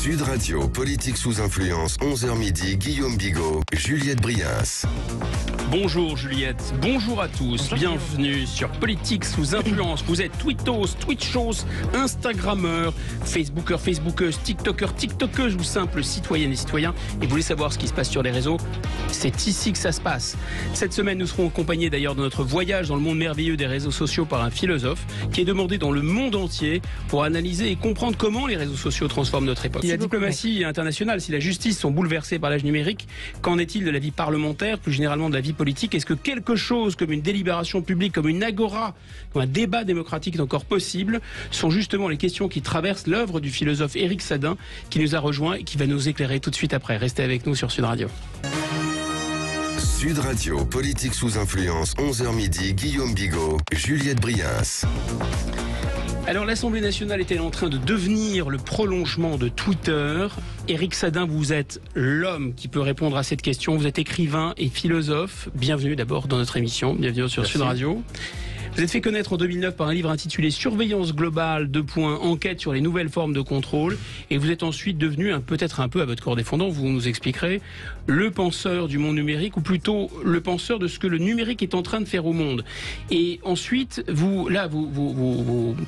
Sud Radio, politique sous influence, 11h midi, Guillaume Bigot, Juliette Brias. Bonjour Juliette, bonjour à tous, bienvenue sur Politique sous influence. Vous êtes tweetos, twitchos, instagrammeurs, facebookers, facebookeuses, tiktokers, tiktokeuses ou simples citoyennes et citoyens et vous voulez savoir ce qui se passe sur les réseaux, c'est ici que ça se passe. Cette semaine, nous serons accompagnés d'ailleurs de notre voyage dans le monde merveilleux des réseaux sociaux par un philosophe qui est demandé dans le monde entier pour analyser et comprendre comment les réseaux sociaux transforment notre époque. Si la diplomatie internationale, si la justice sont bouleversées par l'âge numérique, qu'en est-il de la vie parlementaire, plus généralement de la vie politique? Est-ce que quelque chose comme une délibération publique, comme une agora, comme un débat démocratique est encore possible? Ce sont justement les questions qui traversent l'œuvre du philosophe Éric Sadin qui nous a rejoint et qui va nous éclairer tout de suite après. Restez avec nous sur Sud Radio. Sud Radio, politique sous influence, 11h midi, Guillaume Bigot, Juliette Brias. Alors l'Assemblée nationale est-elle en train de devenir le prolongement de Twitter? Éric Sadin, vous êtes l'homme qui peut répondre à cette question. Vous êtes écrivain et philosophe. Bienvenue d'abord dans notre émission, bienvenue sur Sud Radio. Vous êtes fait connaître en 2009 par un livre intitulé Surveillance globale, enquête sur les nouvelles formes de contrôle. Et vous êtes ensuite devenu, peut-être un peu à votre corps défendant, vous nous expliquerez, le penseur du monde numérique, ou plutôt le penseur de ce que le numérique est en train de faire au monde. Et ensuite, vos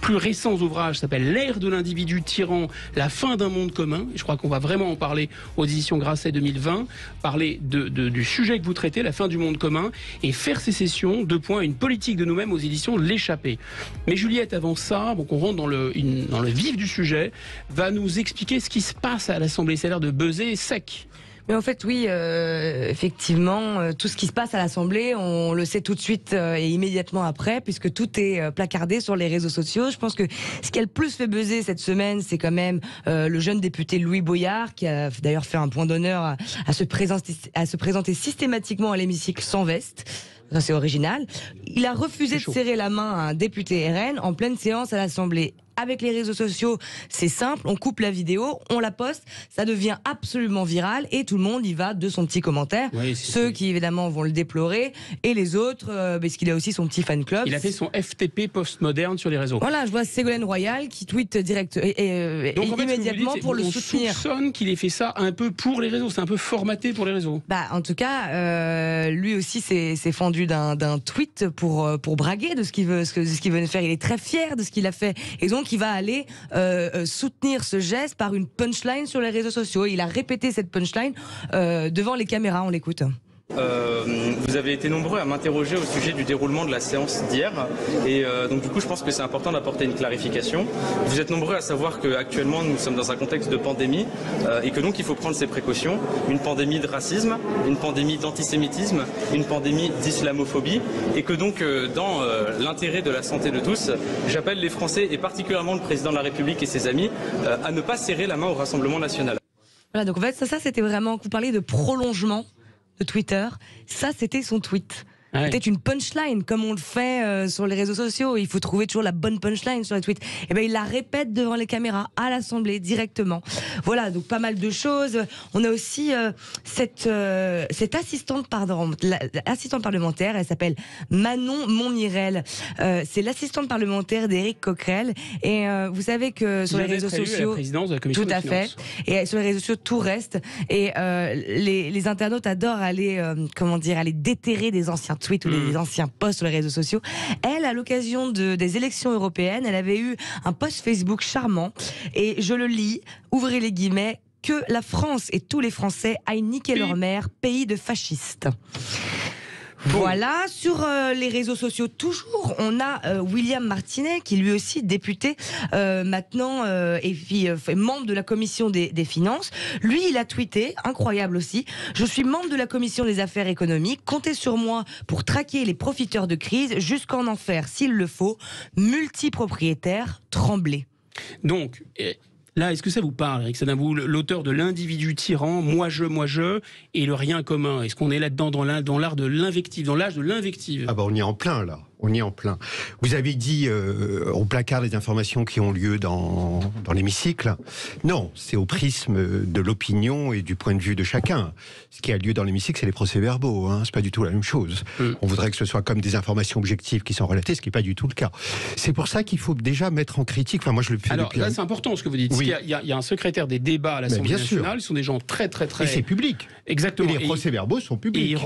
plus récents ouvrages s'appellent L'ère de l'individu tyran, la fin d'un monde commun. Et je crois qu'on va vraiment en parler aux éditions Grasset 2020, parler du sujet que vous traitez, la fin du monde commun, et faire sécession, une politique de nous-mêmes aux éditions L'échappée. Mais Juliette, avant ça, donc on rentre dans le vif du sujet, va nous expliquer ce qui se passe à l'Assemblée. Ça a l'air de buzzer sec. Mais en fait, oui, effectivement, tout ce qui se passe à l'Assemblée, on le sait tout de suite et immédiatement après, puisque tout est placardé sur les réseaux sociaux. Je pense que ce qui a le plus fait buzzer cette semaine, c'est quand même le jeune député Louis Boyard, qui a d'ailleurs fait un point d'honneur à se présenter systématiquement à l'hémicycle sans veste. Ça, c'est original. Il a refusé de serrer la main à un député RN en pleine séance à l'Assemblée. Avec les réseaux sociaux, c'est simple, on coupe la vidéo, on la poste, ça devient absolument viral et tout le monde y va de son petit commentaire. Oui, ceux qui évidemment vont le déplorer et les autres, parce qu'il a aussi son petit fan club. Il a fait son FTP postmoderne sur les réseaux. Voilà, je vois Ségolène Royal qui tweet direct donc, en fait, immédiatement pour le soutenir. On soupçonne qu'il ait fait ça un peu pour les réseaux, c'est un peu formaté pour les réseaux. En tout cas, lui aussi s'est fendu d'un tweet pour braguer de ce qu'il veut faire. Il est très fier de ce qu'il a fait et donc il va aller soutenir ce geste par une punchline sur les réseaux sociaux. Il a répété cette punchline devant les caméras. On l'écoute. Vous avez été nombreux à m'interroger au sujet du déroulement de la séance d'hier et donc du coup je pense que c'est important d'apporter une clarification. Vous êtes nombreux à savoir qu'actuellement nous sommes dans un contexte de pandémie et que donc il faut prendre ses précautions. Une pandémie de racisme, une pandémie d'antisémitisme, une pandémie d'islamophobie et que donc dans l'intérêt de la santé de tous, j'appelle les Français et particulièrement le président de la République et ses amis à ne pas serrer la main au Rassemblement national. Voilà, donc en fait ça c'était vraiment, vous parliez de prolongement de Twitter, ça c'était son tweet. Ouais. Peut-être une punchline, comme on le fait sur les réseaux sociaux. Il faut trouver toujours la bonne punchline sur les tweets. Et ben il la répète devant les caméras, à l'Assemblée, directement. Voilà, donc pas mal de choses. On a aussi cette assistante parlementaire, elle s'appelle Manon Montmirel. C'est l'assistante parlementaire d'Éric Coquerel. Et vous savez que sur les réseaux sociaux... La présidence de la commission tout à fait. Et sur les réseaux sociaux, tout reste. Et les internautes adorent aller déterrer des anciens tweets ou les anciens posts sur les réseaux sociaux. Elle, à l'occasion des élections européennes, elle avait eu un post Facebook charmant et je le lis, ouvrez les guillemets, que la France et tous les Français aillent niquer leur mère, pays de fascistes. Voilà, sur les réseaux sociaux toujours, on a William Martinet qui lui aussi député maintenant et puis membre de la commission des finances. Lui, il a tweeté, incroyable aussi, je suis membre de la commission des affaires économiques, comptez sur moi pour traquer les profiteurs de crise jusqu'en enfer s'il le faut, multipropriétaires, tremblez. Donc... Là, est-ce que ça vous parle, Éric Sadin, vous, l'auteur de L'individu tyran, moi je, et le rien commun? Est-ce qu'on est là-dedans dans l'art de l'invective, dans l'âge de l'invective? Ah bah on y est en plein là. On y est en plein. Vous avez dit au placard des informations qui ont lieu dans l'hémicycle. Non, c'est au prisme de l'opinion et du point de vue de chacun. Ce qui a lieu dans l'hémicycle, c'est les procès-verbaux. Hein. C'est pas du tout la même chose. On voudrait que ce soit comme des informations objectives qui sont relatées, ce qui n'est pas du tout le cas. C'est pour ça qu'il faut déjà mettre en critique. Enfin, moi, je le fais Alors depuis là, c'est important ce que vous dites. Oui. Il y a un secrétaire des débats à l'Assemblée nationale. Ce sont des gens très. Et c'est public. Exactement. Et les procès-verbaux sont publics. Et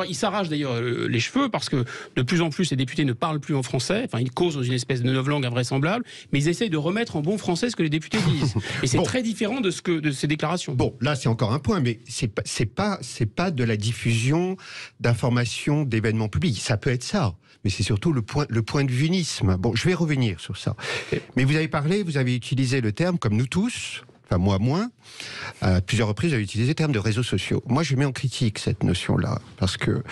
il s'arrache d'ailleurs les cheveux parce que de plus en plus les députés ne parlent plus en français. Enfin, ils causent dans une espèce de novlangue invraisemblable, mais ils essayent de remettre en bon français ce que les députés disent. Et c'est très différent de ces déclarations. Bon, là c'est encore un point, mais c'est pas de la diffusion d'informations, d'événements publics. Ça peut être ça, mais c'est surtout le point de vunisme. Bon, je vais revenir sur ça. Mais vous avez utilisé le terme, comme nous tous. Enfin, moi moins, à plusieurs reprises, j'ai utilisé le terme de réseaux sociaux. Moi, je mets en critique cette notion-là, parce que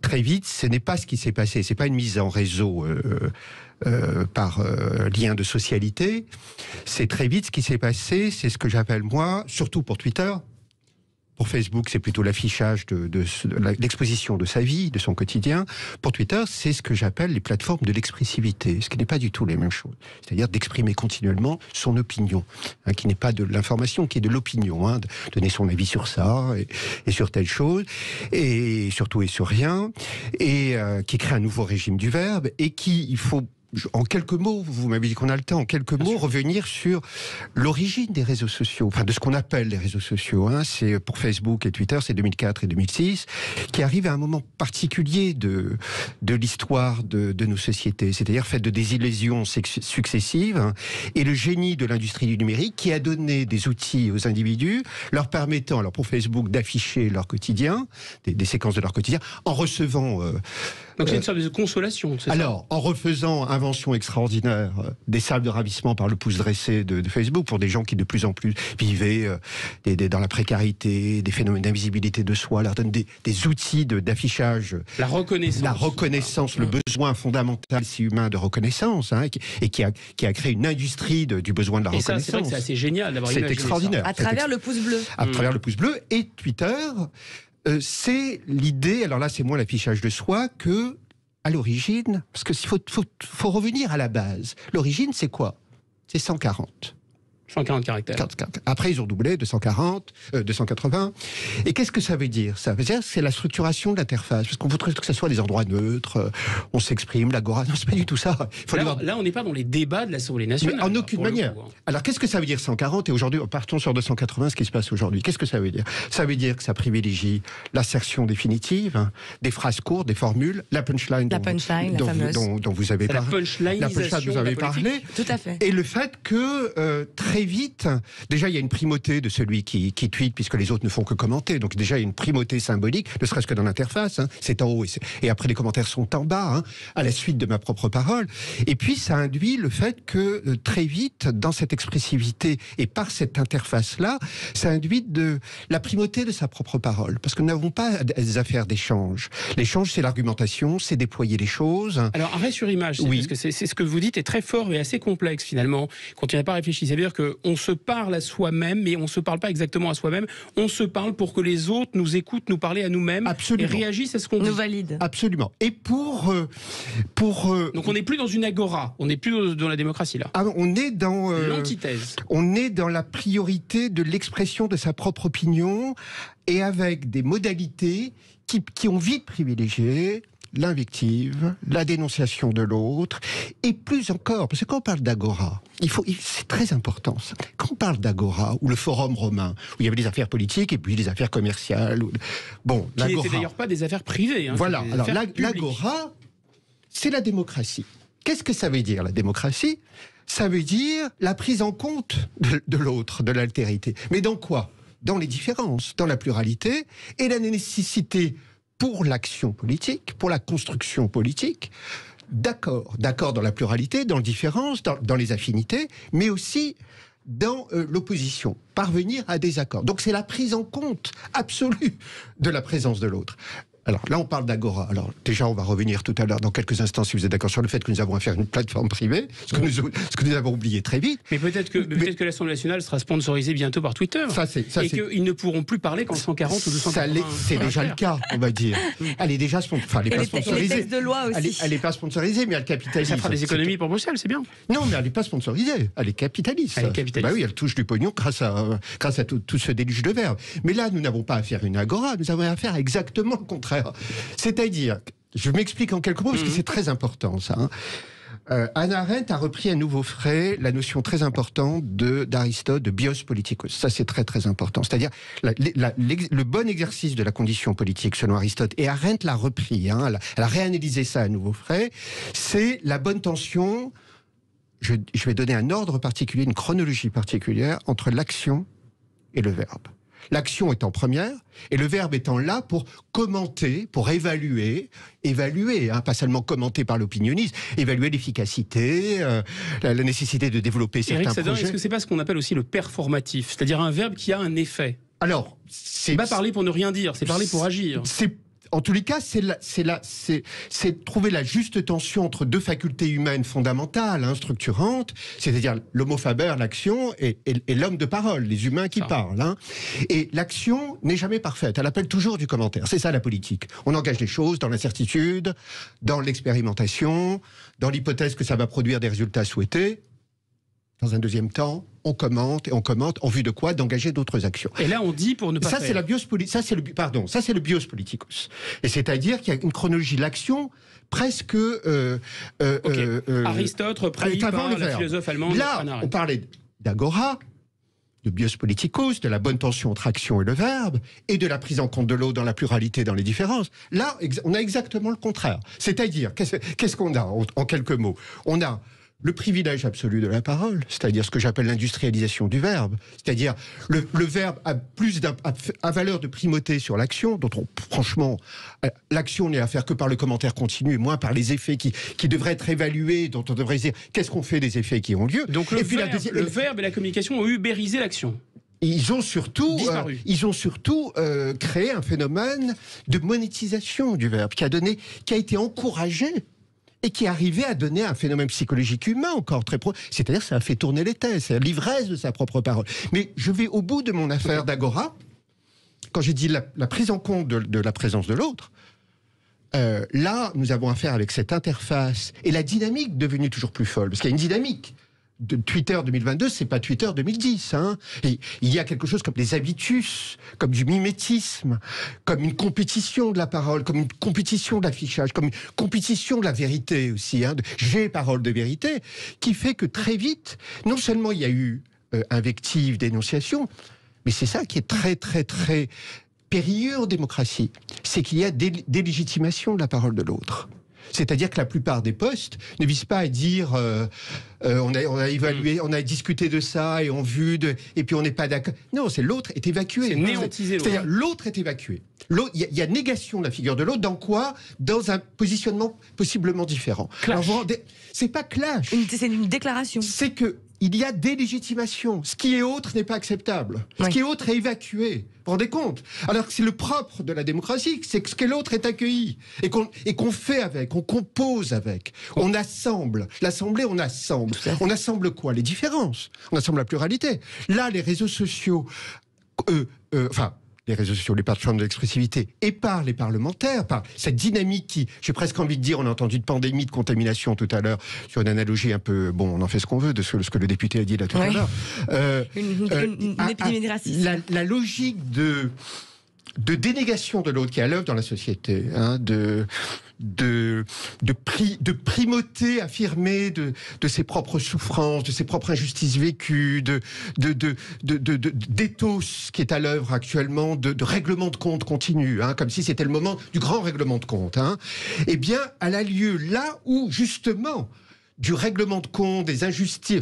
très vite, ce n'est pas ce qui s'est passé. C'est pas une mise en réseau par lien de socialité. C'est très vite ce qui s'est passé. C'est ce que j'appelle, moi, surtout pour Twitter. Pour Facebook, c'est plutôt l'affichage de l'exposition de sa vie, de son quotidien. Pour Twitter, c'est ce que j'appelle les plateformes de l'expressivité, ce qui n'est pas du tout les mêmes choses. C'est-à-dire d'exprimer continuellement son opinion, hein, qui n'est pas de l'information, qui est de l'opinion, hein, de donner son avis sur ça et sur telle chose, et surtout et sur rien, et qui crée un nouveau régime du verbe, et qui, il faut... En quelques mots, vous m'avez dit qu'on a le temps, en quelques mots, revenir sur l'origine des réseaux sociaux, enfin de ce qu'on appelle les réseaux sociaux. Hein. C'est pour Facebook et Twitter, c'est 2004 et 2006, qui arrivent à un moment particulier de l'histoire de nos sociétés, c'est-à-dire fait de désillusions successives, hein, et le génie de l'industrie du numérique qui a donné des outils aux individus, leur permettant, alors pour Facebook, d'afficher leur quotidien, des séquences de leur quotidien, en recevant... Donc c'est une sorte de consolation, c'est ça ? Alors, en refaisant invention extraordinaire, des salles de ravissement par le pouce dressé de Facebook pour des gens qui de plus en plus vivaient dans la précarité, des phénomènes d'invisibilité de soi, leur donne des outils d'affichage. La reconnaissance, le besoin fondamental si humain de reconnaissance, hein, et qui a créé une industrie du besoin de la reconnaissance. Ça, c'est vrai que c'est assez génial d'avoir imaginé ça. C'est extraordinaire. À travers le pouce bleu. À travers le pouce bleu et Twitter... c'est l'idée, alors là c'est moins l'affichage de soi, que à l'origine, parce qu'il faut revenir à la base. L'origine c'est quoi ? C'est 140. 140 caractères. Après, ils ont doublé, 240, 280. Et qu'est-ce que ça veut dire ? Ça veut dire que c'est la structuration de l'interface. Parce qu'on voudrait que ce soit des endroits neutres, on s'exprime, l'agora. Non, c'est pas du tout ça. Là, on n'est pas dans les débats de l'Assemblée nationale. Mais en aucune manière. Alors, qu'est-ce que ça veut dire 140 ? Et aujourd'hui, partons sur 280, ce qui se passe aujourd'hui. Qu'est-ce que ça veut dire ? Ça veut dire que ça privilégie l'assertion définitive, hein, des phrases courtes, des formules, la punchline la fameuse. Dont vous avez parlé. La punchline dont vous avez parlé. Tout à fait. Et le fait que, très vite, déjà, il y a une primauté de celui qui tweet, puisque les autres ne font que commenter. Donc, déjà, il y a une primauté symbolique, ne serait-ce que dans l'interface. Hein. C'est en haut et après, les commentaires sont en bas, hein, à la suite de ma propre parole. Et puis, ça induit le fait que, très vite, dans cette expressivité et par cette interface-là, ça induit de la primauté de sa propre parole. Parce que nous n'avons pas des affaires d'échange. L'échange, c'est l'argumentation, c'est déployer les choses. Alors, arrêt sur image, oui. Parce que c'est ce que vous dites est très fort et assez complexe, finalement, quand il n'y a pas réfléchi. Ça veut dire qu'on se parle à soi-même, mais on ne se parle pas exactement à soi-même. On se parle pour que les autres nous écoutent, nous parler à nous-mêmes. Absolument. Et réagissent à ce qu'on dit. Nous valide. Absolument. Et pour Donc on n'est plus dans une agora, on n'est plus dans la démocratie là. On est dans l'antithèse. On est dans la priorité de l'expression de sa propre opinion et avec des modalités qui ont vite privilégié l'invective, la dénonciation de l'autre, et plus encore, parce que quand on parle d'agora, c'est très important ça. Quand on parle d'agora, ou le forum romain, où il y avait des affaires politiques et puis des affaires commerciales, bon, qui n'étaient d'ailleurs pas des affaires privées. Hein, voilà, alors l'agora, c'est la démocratie. Qu'est-ce que ça veut dire, la démocratie ? Ça veut dire la prise en compte de l'autre, de l'altérité. Mais dans quoi ? Dans les différences, dans la pluralité, et la nécessité pour l'action politique, pour la construction politique, d'accord dans la pluralité, dans la différence, dans les affinités, mais aussi dans l'opposition, parvenir à des accords. Donc c'est la prise en compte absolue de la présence de l'autre. Alors là, on parle d'Agora. Alors déjà, on va revenir tout à l'heure, dans quelques instants, si vous êtes d'accord, sur le fait que nous avons à faire une plateforme privée, ce que nous avons oublié très vite. Mais peut-être que l'Assemblée nationale sera sponsorisée bientôt par Twitter. Et qu'ils ne pourront plus parler qu'en 140 ou 280. C'est déjà le cas, on va dire. Elle est déjà elle est pas sponsorisée. Les textes de loi aussi. Elle n'est pas sponsorisée, mais elle capitalise. Ça fera des économies pour Bruxelles, c'est bien. Non, mais elle n'est pas sponsorisée. Elle est capitaliste. Bah oui, elle touche du pognon grâce à tout ce déluge de verbe. Mais là, nous n'avons pas à faire une agora, nous avons à faire exactement le contraire. C'est-à-dire, je m'explique en quelques mots, parce que c'est très important, ça. Hannah Arendt a repris à nouveau frais la notion très importante d'Aristote, de bios politikos. Ça, c'est très très important. C'est-à-dire le bon exercice de la condition politique selon Aristote, et Arendt l'a repris, elle a réanalysé ça à nouveau frais, c'est la bonne tension, je vais donner un ordre particulier, une chronologie particulière, entre l'action et le verbe. L'action étant première, et le verbe étant là pour commenter, pour évaluer, pas seulement commenter par l'opinioniste, évaluer l'efficacité, la nécessité de développer certains projets. Est-ce que c'est pas ce qu'on appelle aussi le performatif, c'est-à-dire un verbe qui a un effet? Alors, c'est pas parler pour ne rien dire, c'est parler pour agir. En tous les cas, c'est trouver la juste tension entre deux facultés humaines fondamentales, structurantes, c'est-à-dire l'homo faber, l'action, et l'homme de parole, les humains qui parlent. Et l'action n'est jamais parfaite, elle appelle toujours du commentaire. C'est ça la politique. On engage les choses dans l'incertitude, dans l'expérimentation, dans l'hypothèse que ça va produire des résultats souhaités. Dans un deuxième temps, on commente en vue de quoi? D'engager d'autres actions. Et là, on dit pour ne pas faire. Ça, c'est le bios politikos. Et c'est-à-dire qu'il y a une chronologie de l'action presque... Aristote repris par la philosophe allemande Là, Hannah Arendt. on parlait d'agora, de bios politikos, de la bonne tension entre action et le verbe, et de la prise en compte de l'autre dans la pluralité, dans les différences. Là, on a exactement le contraire. C'est-à-dire, qu'est-ce qu'on a en quelques mots? On a le privilège absolu de la parole, c'est-à-dire ce que j'appelle l'industrialisation du verbe, c'est-à-dire le verbe a valeur de primauté sur l'action, dont franchement, l'action n'est à faire que par le commentaire continu, et moins par les effets qui devraient être évalués, dont on devrait dire qu'est-ce qu'on fait des effets qui ont lieu. Donc le verbe et la communication ont ubérisé l'action. Ils ont surtout créé un phénomène de monétisation du verbe qui a été encouragé et qui arrivait à donner un phénomène psychologique humain encore très pro. C'est-à-dire ça a fait tourner les thèses, c'est l'ivresse de sa propre parole. Mais je vais au bout de mon affaire d'agora. Quand j'ai dit la prise en compte de la présence de l'autre, là, nous avons affaire avec cette interface et la dynamique devenue toujours plus folle, parce qu'il y a une dynamique. De Twitter 2022, c'est pas Twitter 2010. Et il y a quelque chose comme des habitus, comme du mimétisme, comme une compétition de la parole, comme une compétition de l'affichage, comme une compétition de la vérité aussi. J'ai parole de vérité, qui fait que très vite, non seulement il y a eu invective, dénonciation, mais c'est ça qui est très très très périlleux en démocratie, c'est qu'il y a délégitimation de la parole de l'autre. C'est-à-dire que la plupart des posts ne visent pas à dire on a évalué, on a discuté de ça et et puis on n'est pas d'accord. Non, c'est l'autre est évacué. C'est néantiser l'autre. C'est-à-dire l'autre est évacué. Il y a négation de la figure de l'autre. Dans quoi? Dans un positionnement possiblement différent. C'est pas clash. C'est une déclaration. C'est que il y a délégitimation. Ce qui est autre n'est pas acceptable. Ce qui est autre est évacué. Vous vous rendez compte? Alors que c'est le propre de la démocratie, c'est que ce qu'est l'autre est accueilli. Et qu'on fait avec, on compose avec. On assemble. L'assemblée, on assemble. On assemble quoi? Les différences. On assemble la pluralité. Là, les réseaux sociaux... les réseaux sociaux, les plateformes de l'expressivité, et par les parlementaires, par cette dynamique qui, j'ai presque envie de dire, on a entendu de pandémie, de contamination tout à l'heure, sur une analogie un peu, on en fait ce qu'on veut de ce que le député a dit là tout à l'heure. Une épidémie de racisme. La logique de dénégation de l'autre qui est à l'œuvre dans la société, de primauté affirmée de ses propres souffrances, de ses propres injustices vécues, d'éthos qui est à l'œuvre actuellement, de règlement de compte continu, comme si c'était le moment du grand règlement de compte. Eh bien, elle a lieu là où, justement, du règlement de compte, des injustices,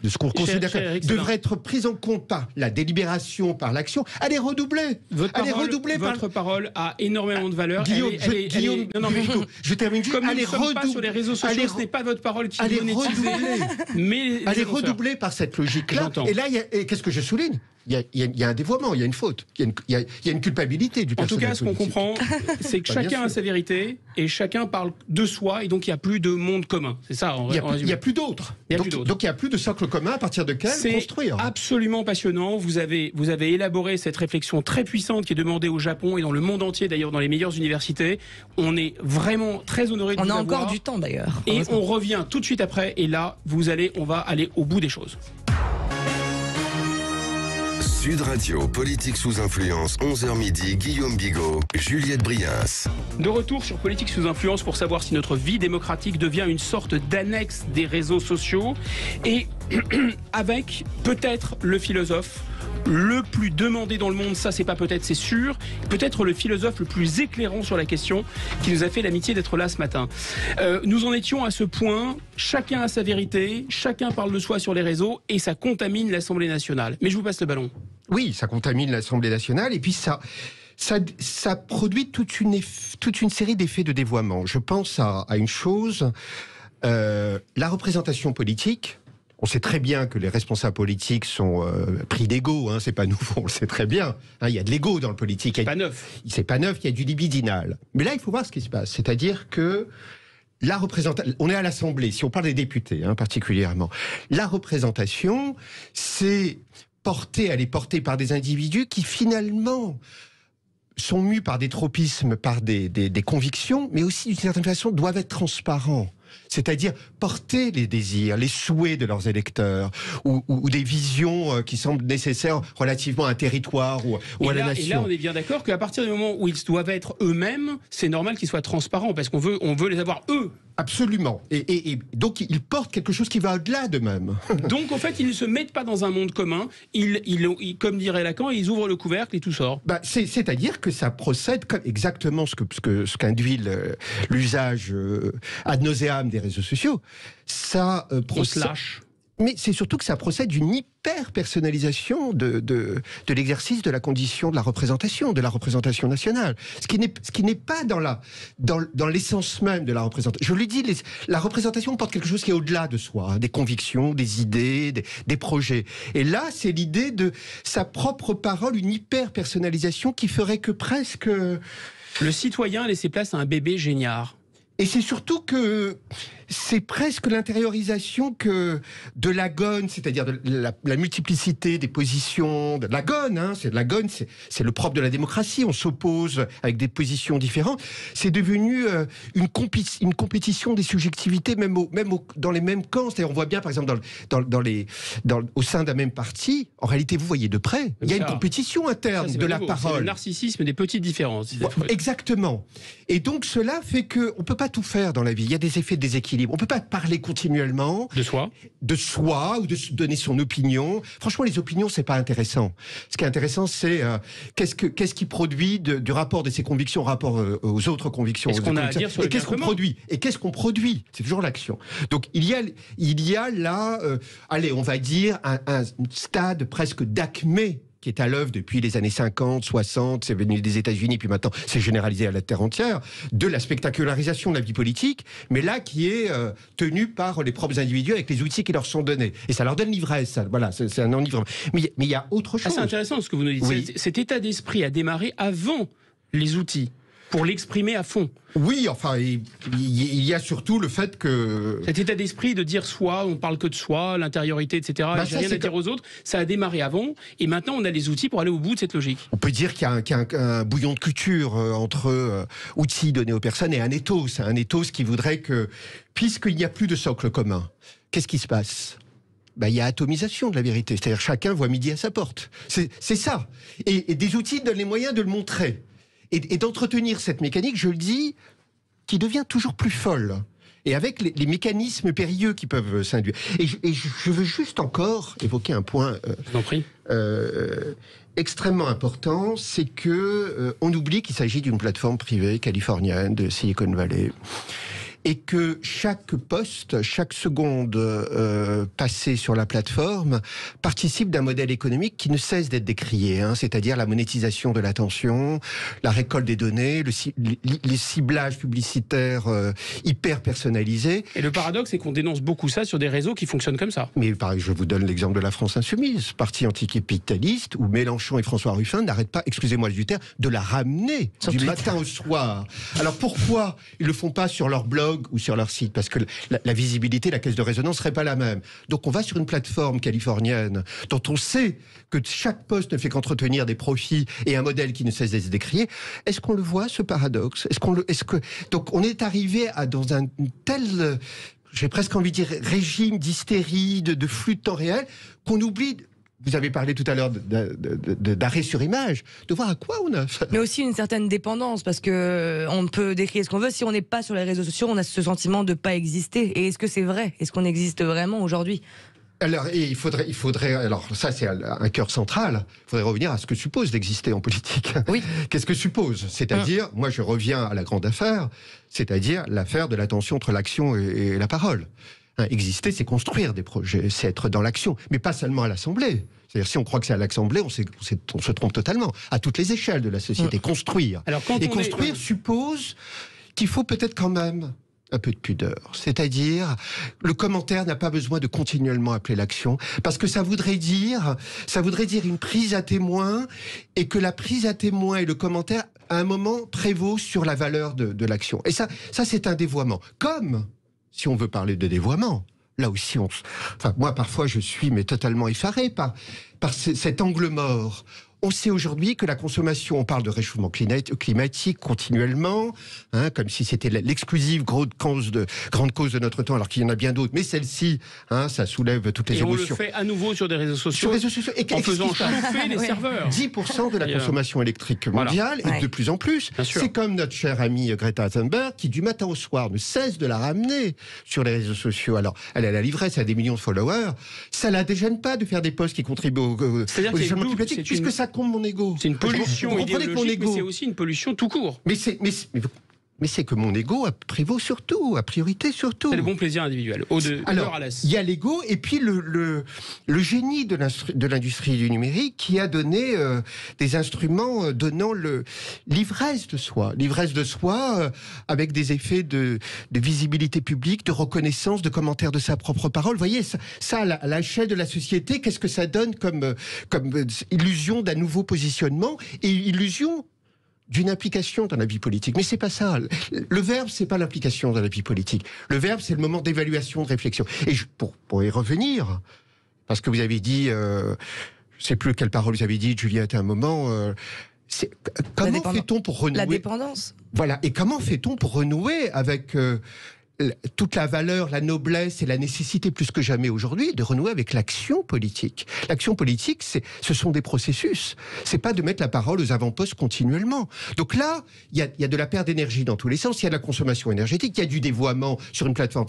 de ce qu'on considère Eric devrait être prise en compte par la délibération, par l'action, elle est redoublée. Votre parole a énormément de valeur. Guillaume, je termine juste. Comme nous ne sommes pas sur les réseaux sociaux, ce n'est pas votre parole qui est monétisée, mais elle est redoublée par cette logique-là. Et là, qu'est-ce que je souligne ? Il y a un dévoiement, il y a une faute, il y a une culpabilité du personnel politique. En tout cas, ce qu'on comprend, c'est que chacun a sa vérité et chacun parle de soi et donc il n'y a plus de monde commun. C'est ça, en résumé. Il n'y a plus d'autres. Donc il n'y a plus de socle commun à partir de quel construire. C'est absolument passionnant. Vous avez élaboré cette réflexion très puissante qui est demandée au Japon et dans le monde entier, d'ailleurs dans les meilleures universités. On est vraiment très honorés de vous avoir. On a encore du temps d'ailleurs. Et on revient tout de suite après et là, on va aller au bout des choses. Sud Radio, politique sous influence, 11h midi, Guillaume Bigot, Juliette Briens. De retour sur Politique sous influence pour savoir si notre vie démocratique devient une sorte d'annexe des réseaux sociaux et avec peut-être le philosophe le plus demandé dans le monde, ça c'est pas peut-être, c'est sûr, peut-être le philosophe le plus éclairant sur la question qui nous a fait l'amitié d'être là ce matin. Nous en étions à ce point, chacun a sa vérité, chacun parle de soi sur les réseaux et ça contamine l'Assemblée nationale. Mais je vous passe le ballon. Oui, ça contamine l'Assemblée nationale et puis ça produit toute une série d'effets de dévoiement. Je pense à une chose, la représentation politique. On sait très bien que les responsables politiques sont pris d'ego, c'est pas nouveau, on le sait très bien. Il y a de l'ego dans le politique. C'est pas neuf. C'est pas neuf, il y a du libidinal. Mais là, il faut voir ce qui se passe. C'est-à-dire que la représentation, on est à l'Assemblée, si on parle des députés particulièrement, la représentation, elle est portée par des individus qui finalement sont mus par des tropismes, par des convictions, mais aussi d'une certaine façon doivent être transparents. C'est-à-dire porter les désirs, les souhaits de leurs électeurs, ou des visions qui semblent nécessaires relativement à un territoire ou à la nation. Et là, on est bien d'accord qu'à partir du moment où ils doivent être eux-mêmes, c'est normal qu'ils soient transparents, parce qu'on veut les avoir eux. Absolument. Et donc, ils portent quelque chose qui va au-delà d'eux-mêmes. Donc, en fait, ils ne se mettent pas dans un monde commun. Ils comme dirait Lacan, ils ouvrent le couvercle et tout sort. C'est-à-dire que ça procède comme exactement ce qu'induit l'usage ad nauseam des réseaux sociaux. Ça procède. On se lâche. Mais c'est surtout que ça procède d'une hyper-personnalisation de l'exercice de la condition de la représentation nationale. Ce qui n'est pas dans l'essence même de la représentation. Je lui dis, la représentation porte quelque chose qui est au-delà de soi, des convictions, des idées, des projets. Et là, c'est l'idée de sa propre parole, une hyper-personnalisation qui ferait que presque... Le citoyen a laissé place à un bébé géniard. Et c'est surtout que c'est presque l'intériorisation de l'agone, c'est-à-dire de la multiplicité des positions, de l'agone, c'est le propre de la démocratie, on s'oppose avec des positions différentes. C'est devenu une compétition des subjectivités, même dans les mêmes camps. C'est-à-dire, on voit bien, par exemple, au sein d'un même parti, en réalité, vous voyez de près, il y a une compétition interne de la parole. C'est le narcissisme des petites différences. Exactement. Et donc, cela fait qu'on ne peut pas tout faire dans la vie. Il y a des effets de déséquilibre. On ne peut pas parler continuellement de soi ou de donner son opinion. Franchement, les opinions, c'est pas intéressant. Ce qui est intéressant, c'est qu'est-ce qui produit du rapport de ses convictions au rapport aux autres convictions. Est-ce qu'on a à dire sur le qu'est-ce qu'on produit. C'est toujours l'action. Donc il y a là, on va dire un stade presque d'acmé qui est à l'œuvre depuis les années 50, 60, c'est venu des États-Unis, puis maintenant c'est généralisé à la terre entière, de la spectacularisation de la vie politique, mais là qui est tenue par les propres individus avec les outils qui leur sont donnés. Et ça leur donne l'ivresse, voilà, c'est un enivrement. Mais il y a autre chose. C'est intéressant ce que vous nous dites. Oui. Cet état d'esprit a démarré avant les outils, pour l'exprimer à fond. Oui, enfin, il y a surtout le fait que... Cet état d'esprit de dire soi, on parle que de soi, l'intériorité, etc., j'ai rien à dire aux autres, ça a démarré avant, et maintenant on a les outils pour aller au bout de cette logique. On peut dire qu'il y a un bouillon de culture entre outils donnés aux personnes et un ethos qui voudrait que, puisqu'il n'y a plus de socle commun, qu'est-ce qui se passe ? Il y a atomisation de la vérité, c'est-à-dire chacun voit midi à sa porte. C'est ça. Et des outils donnent les moyens de le montrer. Et d'entretenir cette mécanique, je le dis, qui devient toujours plus folle. Et avec les mécanismes périlleux qui peuvent s'induire. Et je veux juste encore évoquer un point extrêmement important, c'est que on oublie qu'il s'agit d'une plateforme privée californienne de Silicon Valley. et que chaque poste, chaque seconde passée sur la plateforme participe d'un modèle économique qui ne cesse d'être décrié, c'est-à-dire la monétisation de l'attention, la récolte des données, les ciblages publicitaires hyper personnalisés. Et le paradoxe, c'est qu'on dénonce beaucoup ça sur des réseaux qui fonctionnent comme ça. Mais pareil, je vous donne l'exemple de la France Insoumise, parti anticapitaliste, où Mélenchon et François Ruffin n'arrêtent pas, excusez-moi du terme, de la ramener sur du Twitter. matin au soir. Alors pourquoi ils le font pas sur leur blog ou sur leur site? Parce que la visibilité, la caisse de résonance serait pas la même. Donc on va sur une plateforme californienne dont on sait que chaque poste ne fait qu'entretenir des profits et un modèle qui ne cesse d'être décrié. Est-ce qu'on le voit, ce paradoxe? Donc on est arrivé dans un tel, j'ai presque envie de dire, régime d'hystérie, de flux de temps réel, qu'on oublie. Vous avez parlé tout à l'heure d'arrêt sur image, de voir à quoi on a affaire. Mais aussi une certaine dépendance, parce que on peut décrire ce qu'on veut. Si on n'est pas sur les réseaux sociaux, on a ce sentiment de ne pas exister. Et est-ce que c'est vrai? Est-ce qu'on existe vraiment aujourd'hui? Alors, il faudrait, alors ça c'est un cœur central, il faudrait revenir à ce que suppose d'exister en politique. Oui. Qu'est-ce que suppose? C'est-à-dire, moi je reviens à la grande affaire, c'est-à-dire l'affaire de la tension entre l'action et la parole. Exister, c'est construire des projets, c'est être dans l'action, mais pas seulement à l'Assemblée. C'est-à-dire, si on croit que c'est à l'Assemblée, on se trompe totalement. À toutes les échelles de la société, construire. Alors, et construire suppose qu'il faut peut-être quand même un peu de pudeur. C'est-à-dire, le commentaire n'a pas besoin de continuellement appeler l'action, parce que ça voudrait dire une prise à témoin, et que la prise à témoin et le commentaire, à un moment, prévaut sur la valeur de l'action. Et ça c'est un dévoiement. Comme, si on veut parler de dévoiement, là aussi, moi, parfois, je suis totalement effaré par cet angle mort. On sait aujourd'hui que la consommation, on parle de réchauffement climatique continuellement, comme si c'était l'exclusive grande cause de notre temps, alors qu'il y en a bien d'autres, mais celle-ci, ça soulève toutes les émotions. Et on le fait à nouveau sur des réseaux sociaux, sur les réseaux sociaux. en faisant chauffer les serveurs. 10% de la consommation électrique mondiale, et de plus en plus. C'est comme notre chère amie Greta Thunberg, qui du matin au soir ne cesse de la ramener sur les réseaux sociaux. Alors, elle a la livresse, elle a des millions de followers, ça la dégêne pas de faire des posts qui contribuent au réchauffement climatique, puisque ça compte mon ego. C'est une pollution idéologique, mais c'est aussi une pollution tout court. Mais c'est que mon ego prévaut surtout, a priorité surtout. C'est le bon plaisir individuel. Alors, il y a l'ego et puis le génie de l'industrie du numérique qui a donné des instruments donnant l'ivresse de soi. L'ivresse de soi avec des effets de visibilité publique, de reconnaissance, de commentaires de sa propre parole. Vous voyez, ça à l'échelle de la société, qu'est-ce que ça donne comme illusion d'un nouveau positionnement et illusion d'une application dans la vie politique. Mais c'est pas ça. Le verbe, c'est pas l'application dans la vie politique. Le verbe, c'est le moment d'évaluation, de réflexion. Et pour y revenir, parce que vous avez dit, je sais plus quelle parole vous avez dit, Juliette, à un moment, comment fait-on pour renouer... La dépendance. Voilà. Et comment fait-on pour renouer avec toute la valeur, la noblesse et la nécessité plus que jamais aujourd'hui de renouer avec l'action politique. L'action politique, ce sont des processus. C'est pas de mettre la parole aux avant-postes continuellement. Donc là, il y a de la perte d'énergie dans tous les sens. Il y a de la consommation énergétique, il y a du dévoiement sur une plateforme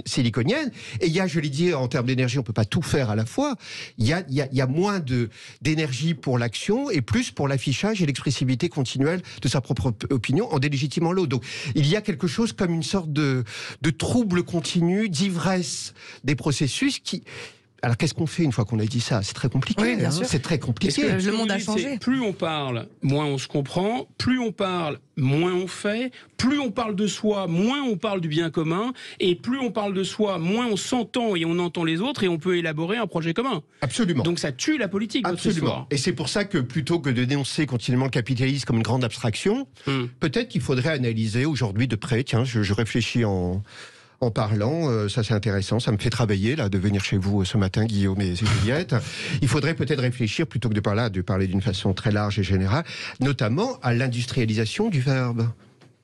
siliconienne. Et il y a, je l'ai dit, en termes d'énergie, on peut pas tout faire à la fois. Il y a moins d'énergie pour l'action et plus pour l'affichage et l'expressivité continuelle de sa propre opinion en délégitimant l'autre. Donc il y a quelque chose comme une sorte de trouble continu, d'ivresse des processus qui... Alors qu'est-ce qu'on fait une fois qu'on a dit ça? C'est très compliqué. Oui, bien sûr. C'est très compliqué. Le monde a changé. Plus on parle, moins on se comprend. Plus on parle, moins on fait. Plus on parle de soi, moins on parle du bien commun. Et plus on parle de soi, moins on s'entend et on entend les autres et on peut élaborer un projet commun. Absolument. Donc ça tue la politique, votre Absolument. histoire. Et c'est pour ça que plutôt que de dénoncer continuellement le capitalisme comme une grande abstraction, peut-être qu'il faudrait analyser aujourd'hui de près. Tiens, je réfléchis en parlant, ça c'est intéressant, ça me fait travailler là de venir chez vous ce matin, Guillaume et Juliette. Il faudrait peut-être réfléchir plutôt que de parler d'une façon très large et générale, notamment à l'industrialisation du verbe.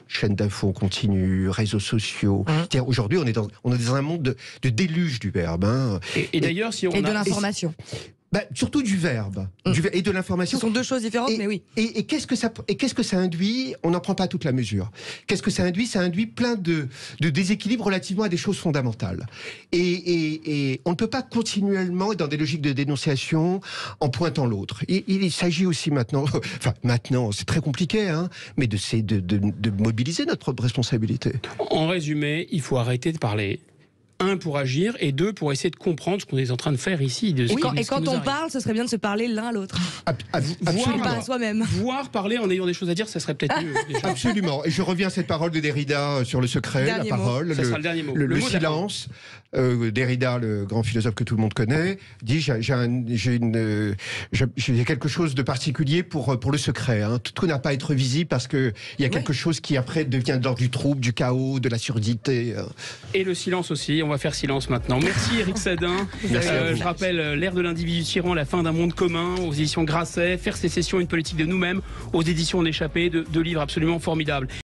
Chaîne d'infos continue, réseaux sociaux. Aujourd'hui, on est dans un monde de déluge du verbe. Et d'ailleurs, si on et de l'information. Surtout du verbe, et de l'information. Ce sont deux choses différentes, mais oui. Et qu'est-ce que ça induit? On n'en prend pas toute la mesure. Qu'est-ce que ça induit? Ça induit plein de déséquilibres relativement à des choses fondamentales. Et on ne peut pas continuellement être dans des logiques de dénonciation en pointant l'autre. Il s'agit aussi maintenant, maintenant c'est très compliqué, hein, mais de mobiliser notre propre responsabilité. En résumé, il faut arrêter de parler. 1 pour agir et 2 pour essayer de comprendre ce qu'on est en train de faire ici. Et quand on parle, ce serait bien de se parler l'un à l'autre. Absolument. Pas à soi-même. Voire parler en ayant des choses à dire, ça serait peut-être mieux. Déjà. Absolument. Et je reviens à cette parole de Derrida sur le secret, Dernier la parole, ça sera le dernier mot. le mot silence. Derrida, le grand philosophe que tout le monde connaît, dit j'ai quelque chose de particulier pour le secret. Hein. Tout n'a pas à être visible parce que il y a quelque chose qui après devient de l'ordre du trouble, du chaos, de la surdité. Et le silence aussi. On va faire silence maintenant. Merci Éric Sadin. Je rappelle l'ère de l'individu tyran, la fin d'un monde commun aux éditions Grasset, Faire sécession, une politique de nous-mêmes aux éditions L'échappée, 2 livres absolument formidables.